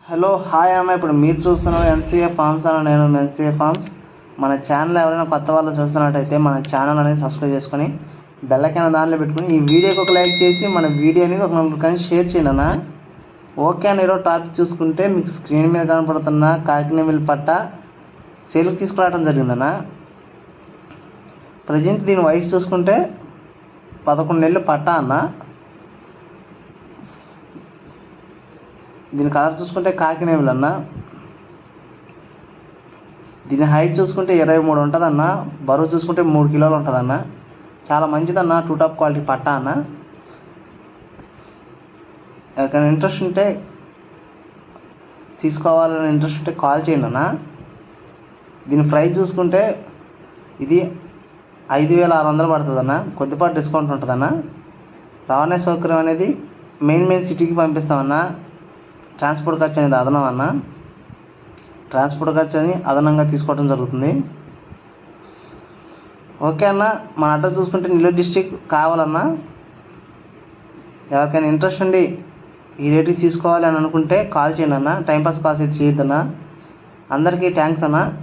Hello hi అన్న. ఇప్పుడు మీరు చూస్తున్నారు ఎన్సీఏ ఫార్మ్స్ అన్న. నేను ఎన్సీఏ ఫార్మ్స్. మన ఛానల్ ఎవరైనా కొత్త వాళ్ళు చూస్తున్నట్టయితే మన ఛానల్ అనేది సబ్స్క్రైబ్ చేసుకొని బెల్లకైనా దానిలో పెట్టుకుని ఈ వీడియోకి ఒక లైక్ చేసి మన వీడియోని ఒక నలుగురికి షేర్ చేయండి అన్న. ఓకే అన్న. ఈరోజు టాపిక్ చూసుకుంటే మీకు స్క్రీన్ మీద కనపడుతున్న కాకినేమిల్ పట్ట సేల్కి తీసుకురావడం జరిగిందన్న. ప్రజెంట్ దీని వయసు చూసుకుంటే 11 నెలలు పట్ట అన్న. దీని కలర్ చూసుకుంటే కాకినేమిల్ అన్న. దీని హైట్ చూసుకుంటే 23 ఉంటుందన్న. బరువు చూసుకుంటే 3 కిలోలు ఉంటుందన్న. చాలా మంచిదన్న. టూ టాప్ క్వాలిటీ పట్టా అన్న. ఎవరికైనా ఇంట్రెస్ట్ ఉంటే తీసుకోవాలని ఇంట్రెస్ట్ ఉంటే కాల్ చేయండి అన్న. దీని ప్రైస్ చూసుకుంటే ఇది 5,600 పడుతుందన్న. కొద్దిపాటి డిస్కౌంట్ ఉంటుందన్న. రవాణా సౌకర్యం అనేది మెయిన్ సిటీకి పంపిస్తామన్నా. ట్రాన్స్పోర్ట్ ఖర్చు అనేది అదనం అన్న. ట్రాన్స్పోర్ట్ ఖర్చు అని అదనంగా తీసుకోవడం జరుగుతుంది. ఓకే అన్న. మన అడ్రస్ చూసుకుంటే నెల్లూరు డిస్టిక్ కావాలన్నా. ఎవరికైనా ఇంట్రెస్ట్ ఉండి ఈ రేటుకి తీసుకోవాలి అని అనుకుంటే కాల్ చేయండి అన్న. టైంపాస్ కాల్స్ అయితే చేయొద్దన్నా. అందరికీ థ్యాంక్స్ అన్న.